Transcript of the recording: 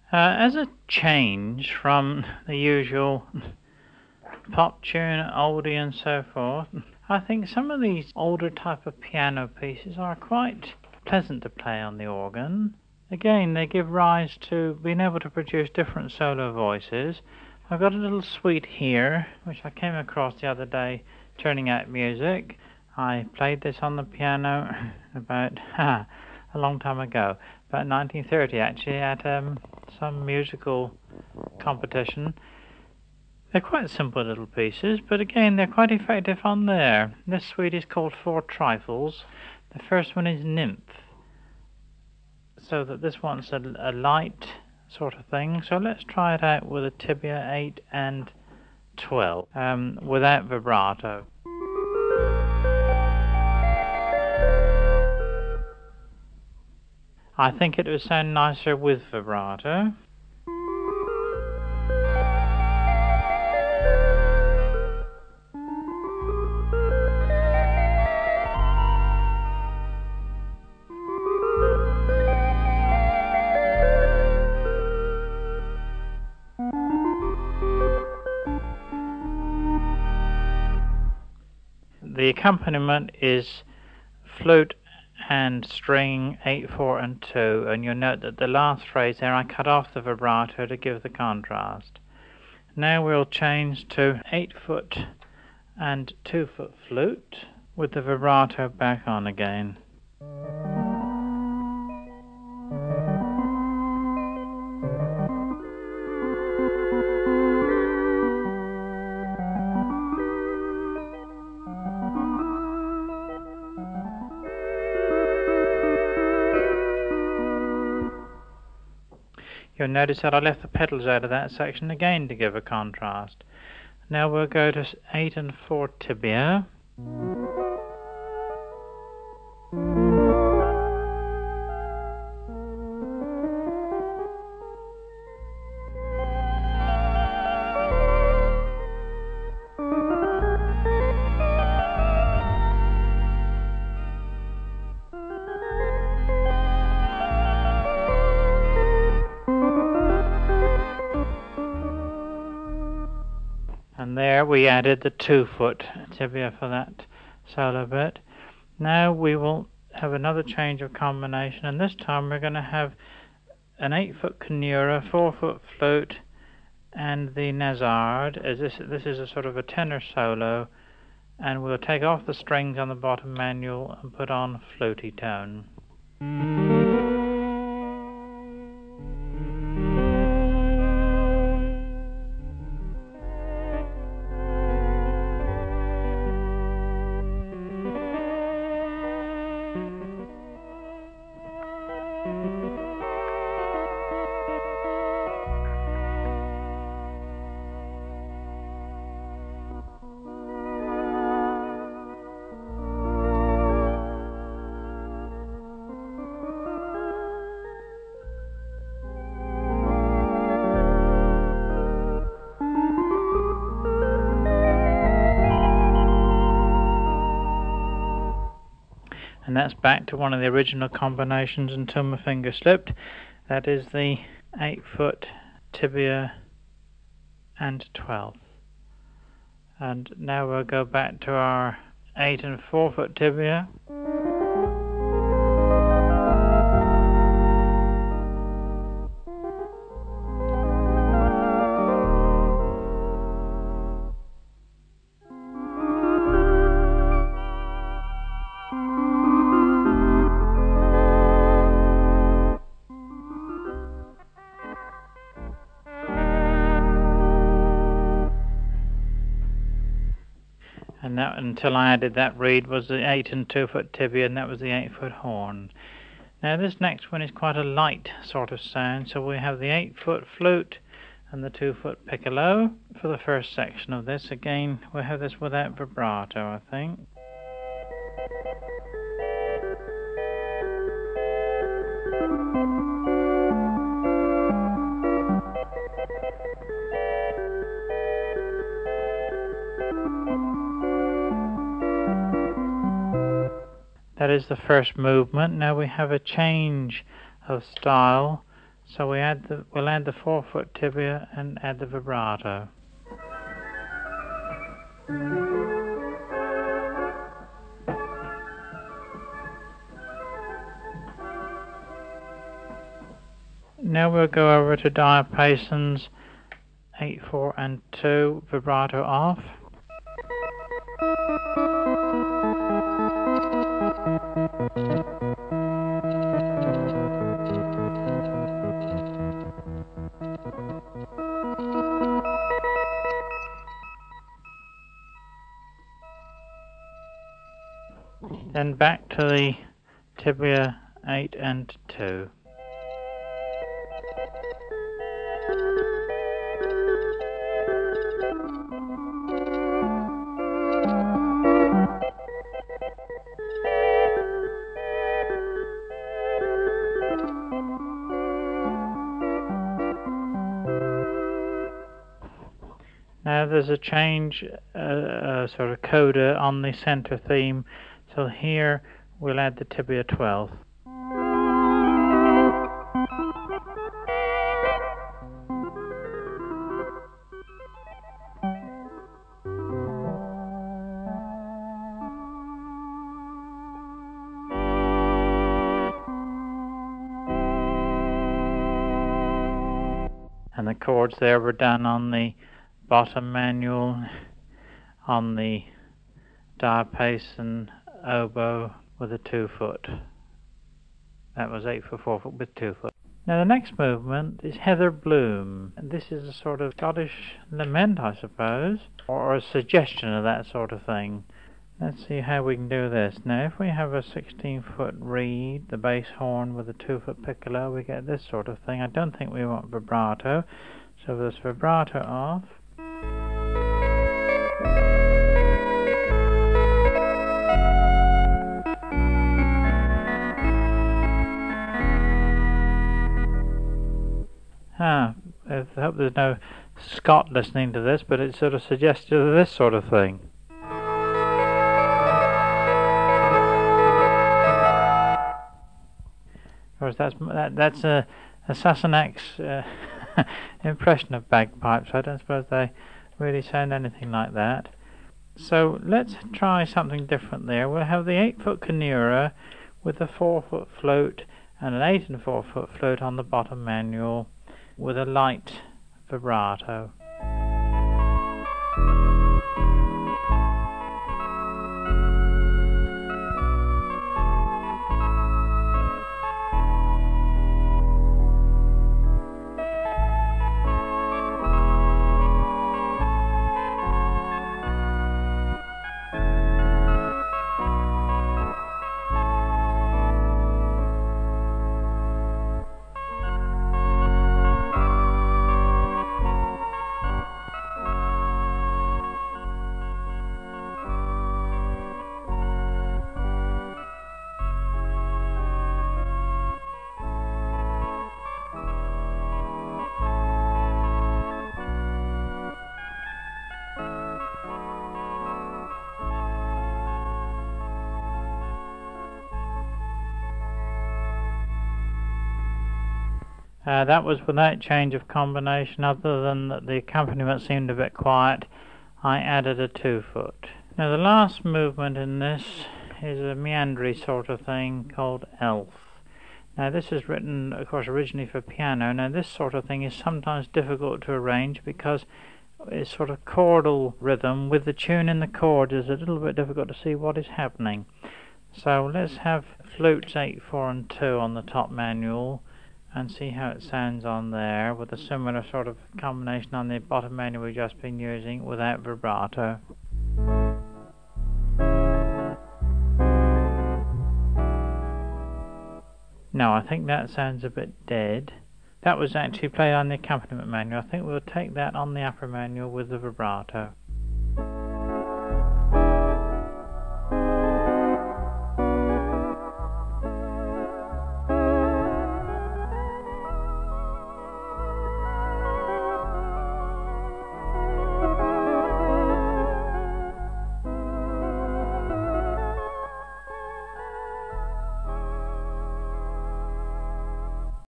As a change from the usual pop tune, oldie and so forth, I think some of these older type of piano pieces are quite pleasant to play on the organ. Again, they give rise to being able to produce different solo voices. I've got a little suite here, which I came across the other day turning out music. I played this on the piano about a long time ago, about 1930 actually, at some musical competition. They're quite simple little pieces, but again they're quite effective on there. This suite is called Four Trifles. The first one is Nymph, so that this one's a light sort of thing. So let's try it out with a tibia 8 and 12, without vibrato. I think it would sound nicer with vibrato. The accompaniment is flute and string 8, 4 and 2, and you'll note that the last phrase there I cut off the vibrato to give the contrast. Now we'll change to 8-foot and 2-foot flute with the vibrato back on again. You'll notice that I left the pedals out of that section again to give a contrast. Now we'll go to 8 and 4 tibia. And there we added the 2-foot tibia for that solo bit. Now we will have another change of combination, and this time we're going to have an 8-foot canura, 4-foot flute, and the Nazard, as this is a sort of a tenor solo, and we'll take off the strings on the bottom manual and put on a fluty tone. And that's back to one of the original combinations until my finger slipped. That is the 8-foot tibia and 12. And now we'll go back to our 8 and 4-foot tibia. And that, until I added that reed, was the 8 and 2-foot tibia, and that was the 8-foot horn. Now this next one is quite a light sort of sound, so we have the 8-foot flute and the 2-foot piccolo for the first section of this. Again, we'll have this without vibrato, I think. That is the first movement. Now we have a change of style, So we'll add the forefoot tibia and add the vibrato. Now we'll go over to diapasons 8, 4 and 2, vibrato off. Then back to the tibia 8 and 2. Now there's a change, sort of coda on the center theme, so here we'll add the tibia 12th. And the chords there were done on the bottom manual, on the diapason oboe with a 2-foot. That was 8 for 4 foot with 2 foot. Now the next movement is Heather Bloom. And this is a sort of Scottish lament, I suppose, or a suggestion of that sort of thing. Let's see how we can do this. Now if we have a 16-foot reed, the bass horn with a 2-foot piccolo, we get this sort of thing. I don't think we want vibrato, so this vibrato off. I hope there's no Scot listening to this, but it's sort of suggestive of this sort of thing. Of course, that's a Sassenach's impression of bagpipes. I don't suppose they really sound anything like that. So let's try something different there. We'll have the 8-foot canura with a 4-foot float and an 8 and 4-foot float on the bottom manual with a light vibrato. That was without change of combination, other than that the accompaniment seemed a bit quiet. I added a 2-foot. Now the last movement in this is a meandry sort of thing called Elf. Now this is written, of course, originally for piano. Now this sort of thing is sometimes difficult to arrange because it's sort of chordal rhythm with the tune in the chords. It's a little bit difficult to see what is happening. So let's have flutes 8, 4 and 2 on the top manual and see how it sounds on there with a similar sort of combination on the bottom manual we've just been using without vibrato. No, I think that sounds a bit dead. That was actually played on the accompaniment manual. I think we'll take that on the upper manual with the vibrato.